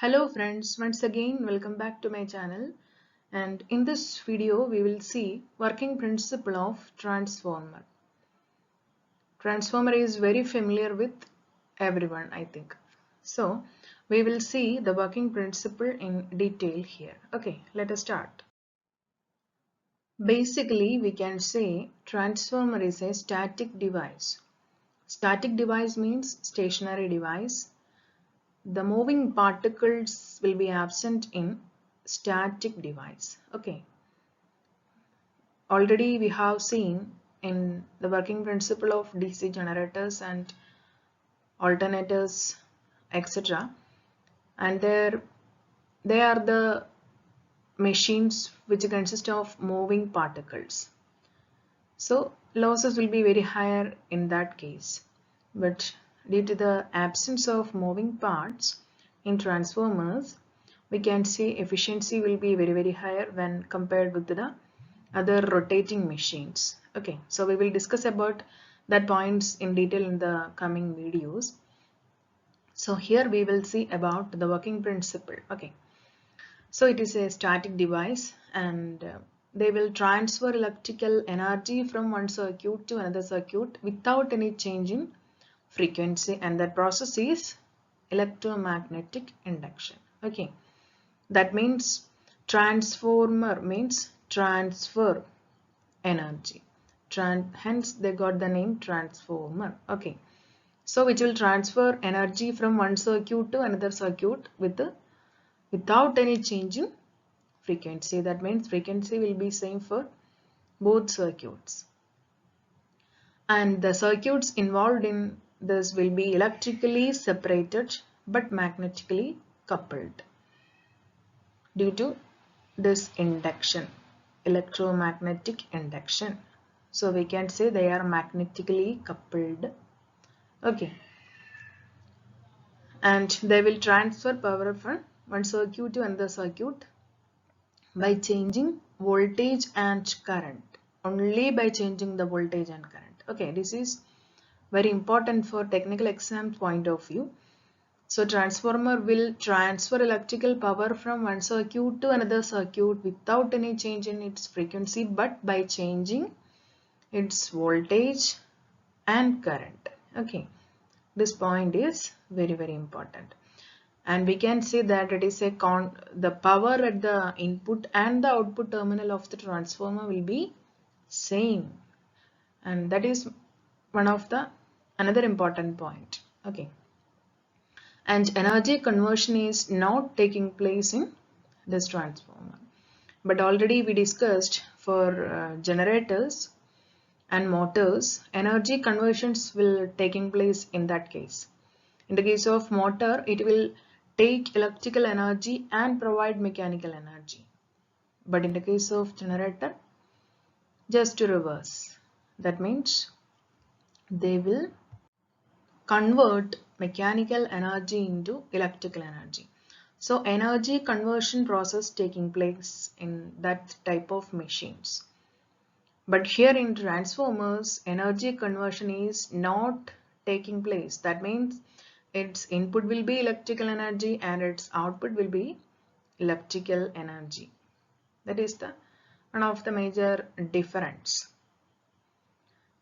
Hello friends, once again welcome back to my channel, and in this video we will see working principle of transformer. Transformer is very familiar with everyone, I think. So we will see the working principle in detail here. Okay, let us start. Basically we can say transformer is a static device. Static device means stationary device. The moving particles will be absent in static device. Okay, already we have seen in the working principle of DC generators and alternators, etc., and they are the machines which consist of moving particles. So losses will be very higher in that case, but due to the absence of moving parts in transformers, we can see efficiency will be very higher when compared with the other rotating machines. Okay, so we will discuss about that points in detail in the coming videos. So here we will see about the working principle. Okay, so it is a static device, and they will transfer electrical energy from one circuit to another circuit without any change in frequency, and that process is electromagnetic induction. Okay, that means transformer means transfer energy. Hence they got the name transformer. Okay, so which will transfer energy from one circuit to another circuit without any change in frequency. That means frequency will be same for both circuits, and the circuits involved in this will be electrically separated but magnetically coupled due to this induction, electromagnetic induction. So we can say they are magnetically coupled. Okay, and they will transfer power from one circuit to another circuit by changing voltage and current, only by changing the voltage and current. Okay, this is very important for technical exam point of view. So transformer will transfer electrical power from one circuit to another circuit without any change in its frequency, but by changing its voltage and current. Okay, this point is very important. And we can say that it is the power at the input and the output terminal of the transformer will be same, and that is one of the another important point. Okay, and energy conversion is not taking place in this transformer, but already we discussed for generators and motors, energy conversions will taking place in that case. In the case of motor, it will take electrical energy and provide mechanical energy. But in the case of generator, just to reverse. That means they will convert mechanical energy into electrical energy. So energy conversion process taking place in that type of machines. But here in transformers, energy conversion is not taking place. That means its input will be electrical energy and its output will be electrical energy. That is the one of the major difference.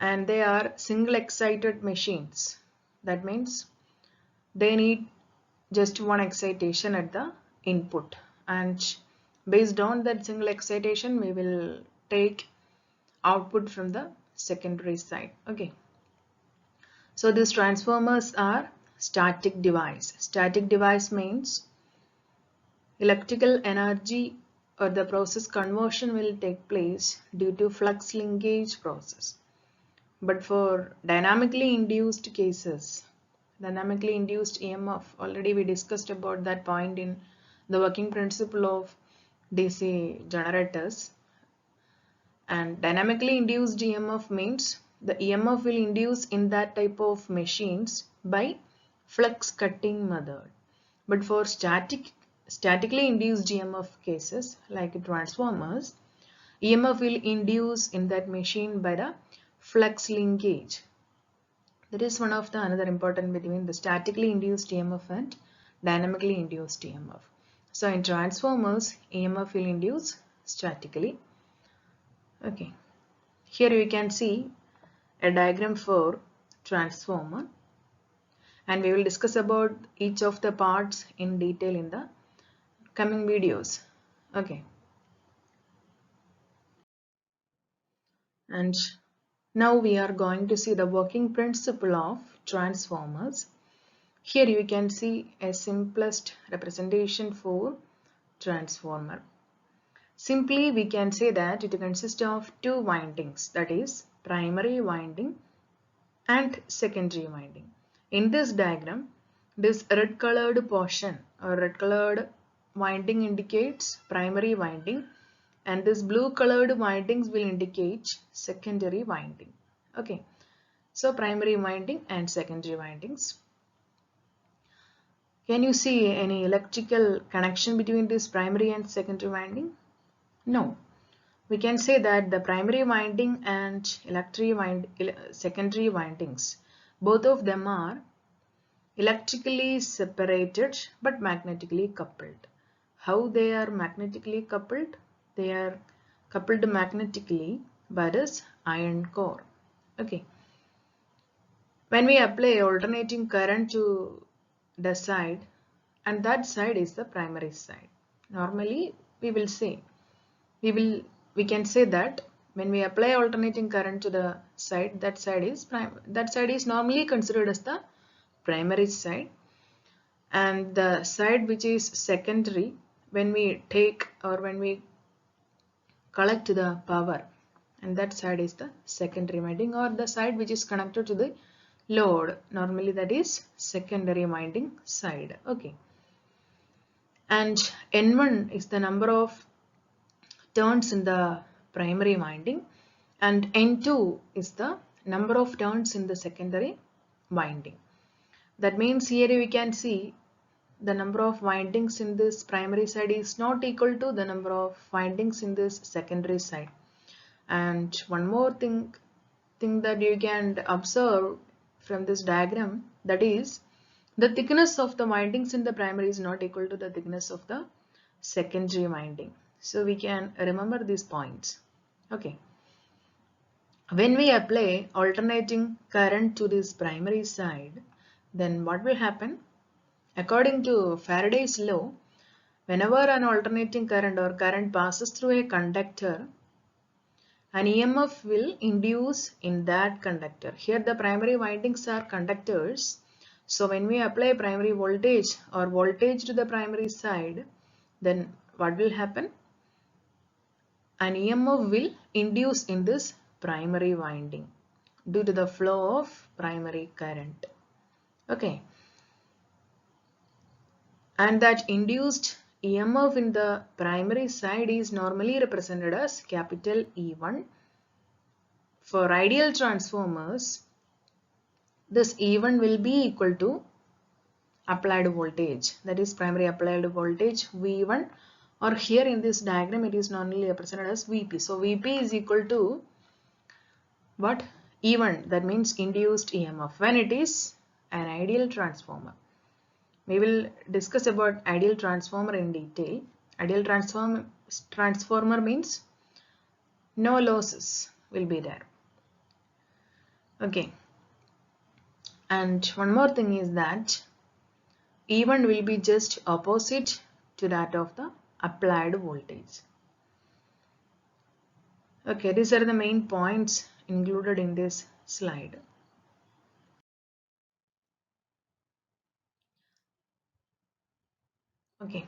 And they are single excited machines. That means they need just one excitation at the input, and based on that single excitation we will take output from the secondary side. Okay, so these transformers are static device. Static device means electrical energy or the process conversion will take place due to flux linkage process. But for dynamically induced cases, dynamically induced EMF, already we discussed about that point in the working principle of DC generators. And dynamically induced EMF means the EMF will induce in that type of machines by flux cutting method. But for statically induced EMF cases like transformers, EMF will induce in that machine by the flux linkage. That is one of the another important between the statically induced EMF and dynamically induced EMF. So in transformers, EMF will induce statically. Okay, here you can see a diagram for transformer, and we will discuss about each of the parts in detail in the coming videos. Okay, and now we are going to see the working principle of transformers. Here you can see a simplest representation for transformer. Simply we can say that it consists of two windings, that is primary winding and secondary winding. In this diagram, this red colored portion or red colored winding indicates primary winding, and this blue colored windings will indicate secondary winding. Okay, so primary winding and secondary windings. Can you see any electrical connection between this primary and secondary winding? No. We can say that the primary winding and secondary windings, both of them are electrically separated but magnetically coupled. How they are magnetically coupled? They are coupled magnetically by this iron core. Okay. When we apply alternating current to the side, and that side is the primary side. Normally we will say we can say that when we apply alternating current to the side, that side is normally considered as the primary side, and the side which is secondary, when we take or when we collect the power, and that side is the secondary winding, or the side which is connected to the load, normally that is secondary winding side. Okay, and N1 is the number of turns in the primary winding, and N2 is the number of turns in the secondary winding. That means here we can see the number of windings in this primary side is not equal to the number of windings in this secondary side. And one more thing that you can observe from this diagram, that is the thickness of the windings in the primary is not equal to the thickness of the secondary winding. So we can remember these points. Okay. When we apply alternating current to this primary side, then what will happen? According to Faraday's law, whenever an alternating current or current passes through a conductor, an EMF will induce in that conductor. Here the primary windings are conductors. So when we apply primary voltage or voltage to the primary side, then what will happen? An EMF will induce in this primary winding due to the flow of primary current. Okay. And that induced EMF in the primary side is normally represented as capital E1. For ideal transformers, this E1 will be equal to applied voltage, that is primary applied voltage V1, or here in this diagram it is normally represented as VP. So VP is equal to what? E1, that means induced EMF when it is an ideal transformer. We will discuss about ideal transformer in detail. Ideal transformer means no losses will be there. Okay. And one more thing is that E1 will be just opposite to that of the applied voltage. Okay, these are the main points included in this slide. Okay,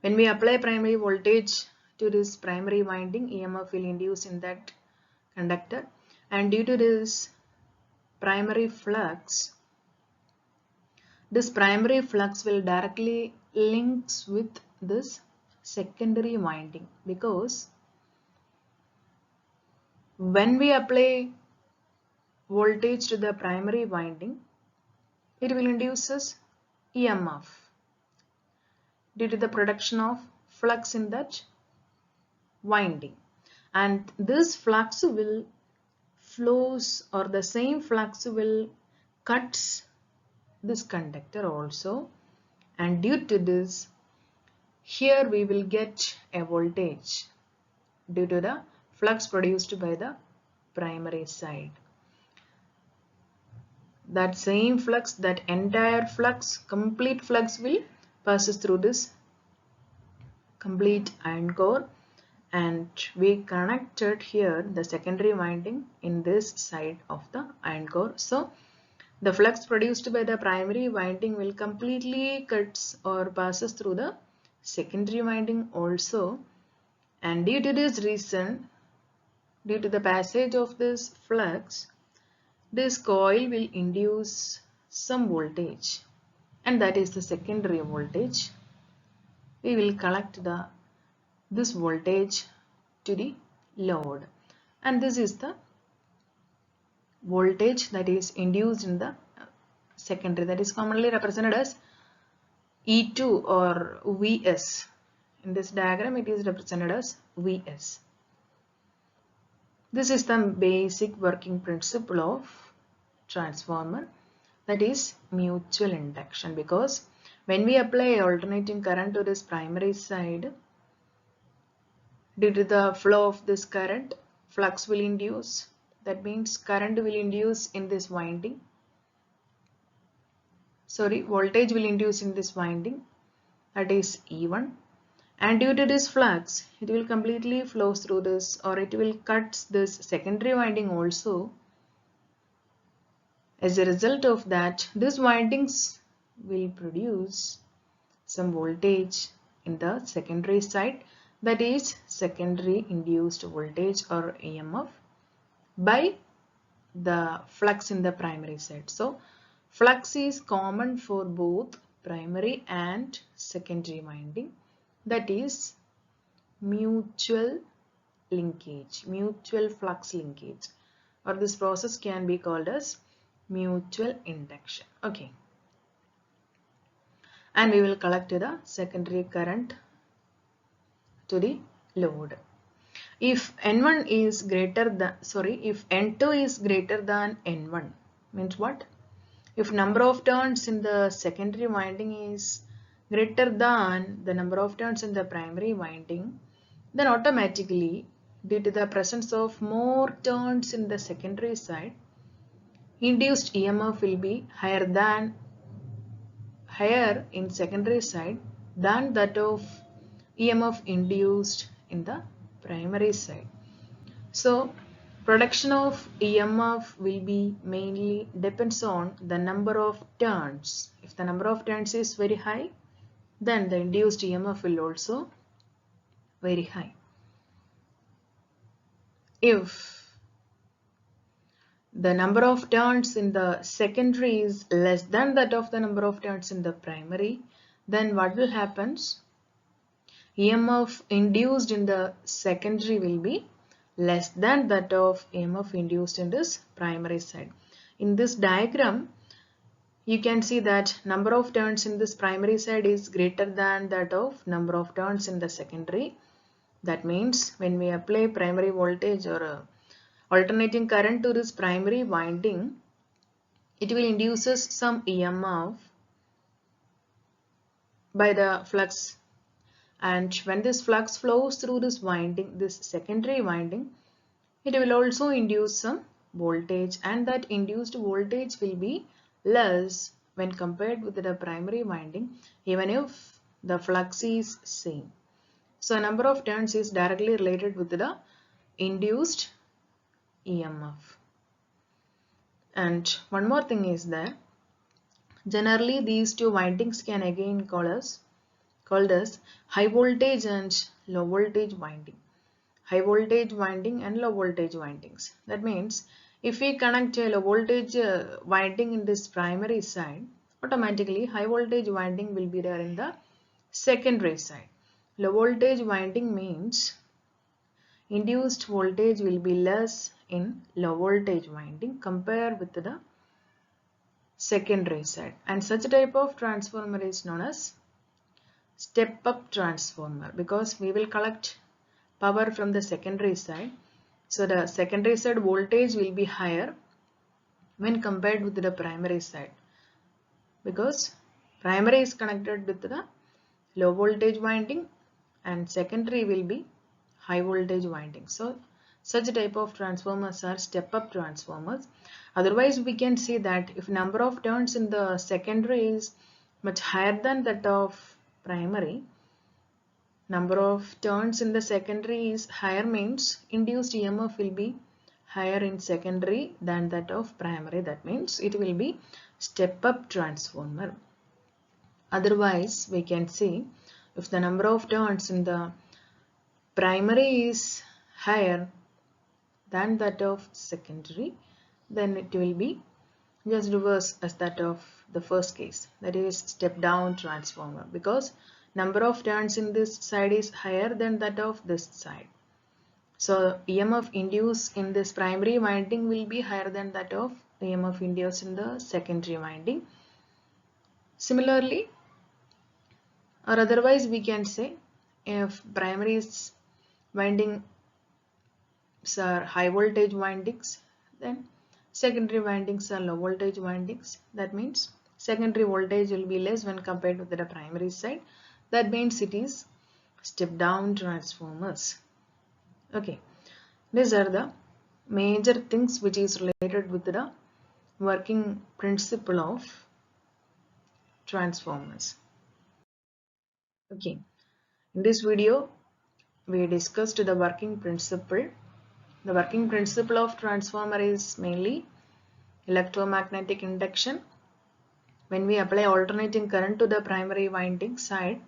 when we apply primary voltage to this primary winding, EMF will induce in that conductor, and due to this primary flux, this primary flux will directly links with this secondary winding, because when we apply voltage to the primary winding, it will induce us EMF due to the production of flux in that winding, and this flux will flows, or the same flux will cuts this conductor also, and due to this, here we will get a voltage due to the flux produced by the primary side. That same flux, that entire flux, complete flux will passes through this complete iron core, and we connected here the secondary winding in this side of the iron core. So the flux produced by the primary winding will completely cuts or passes through the secondary winding also, and due to this reason, due to the passage of this flux, this coil will induce some voltage, and that is the secondary voltage. We will collect this voltage to the load, and this is the voltage that is induced in the secondary, that is commonly represented as E2 or Vs. In this diagram it is represented as Vs. This is the basic working principle of transformer, that is mutual induction, because when we apply alternating current to this primary side, due to the flow of this current, flux will induce, that means current will induce in this winding, voltage will induce in this winding, that is E1, and due to this flux it will completely flow through this, or it will cut this secondary winding also. As a result of that, these windings will produce some voltage in the secondary side, that is secondary induced voltage or EMF by the flux in the primary side. So flux is common for both primary and secondary winding, that is mutual linkage, mutual flux linkage, or this process can be called as mutual induction. Okay, and we will collect the secondary current to the load. If N1 is greater than, if N2 is greater than N1, means what? If number of turns in the secondary winding is greater than the number of turns in the primary winding, then automatically, due to the presence of more turns in the secondary side, induced EMF will be higher in secondary side than that of EMF induced in the primary side. So production of EMF will be mainly depends on the number of turns. If the number of turns is very high, then the induced EMF will also very high. If the number of turns in the secondary is less than that of the number of turns in the primary, then what will happen? EMF induced in the secondary will be less than that of EMF induced in this primary side. In this diagram, you can see that number of turns in this primary side is greater than that of number of turns in the secondary. That means when we apply primary voltage or alternating current to this primary winding, it will induces some EMF by the flux, and when this flux flows through this winding, this secondary winding, it will also induce some voltage, and that induced voltage will be less when compared with the primary winding, even if the flux is same. So number of turns is directly related with the induced EMF. And one more thing is that generally these two windings can again called as high voltage and low voltage winding. High voltage winding and low voltage windings. That means if we connect a low voltage winding in this primary side, automatically high voltage winding will be there in the secondary side. Low voltage winding means induced voltage will be less in low voltage winding compared with the secondary side, and such type of transformer is known as step up transformer, because we will collect power from the secondary side. So the secondary side voltage will be higher when compared with the primary side, because primary is connected with the low voltage winding and secondary will be high voltage winding. So such type of transformers are step up transformers. Otherwise we can see that if number of turns in the secondary is much higher than that of primary, number of turns in the secondary is higher means induced EMF will be higher in secondary than that of primary. That means it will be step up transformer. Otherwise we can see if the number of turns in the primary is higher than that of secondary, then it will be just reverse as that of the first case, that is step down transformer, because number of turns in this side is higher than that of this side. So EMF induced in this primary winding will be higher than that of EMF induced in the secondary winding. Similarly, or otherwise we can say if primary windings are high voltage windings, then secondary windings are low voltage windings. That means secondary voltage will be less when compared with the primary side. That means it is step down transformers. Okay, these are the major things which is related with the working principle of transformers. Okay, in this video we discussed the working principle. The working principle of transformer is mainly electromagnetic induction. When we apply alternating current to the primary winding side,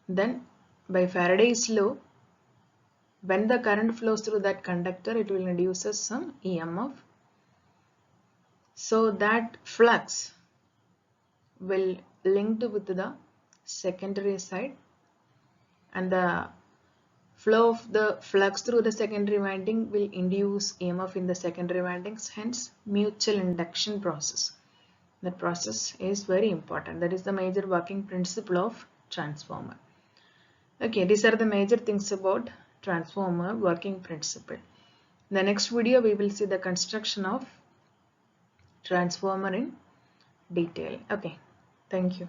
then by Faraday's law, when the current flows through that conductor, it will induce some EMF. So that flux will link with the secondary side, and the flow of the flux through the secondary winding will induce EMF in the secondary windings, hence mutual induction process. That process is very important. That is the major working principle of transformer. Okay, these are the major things about transformer working principle. In the next video we will see the construction of transformer in detail. Okay, thank you.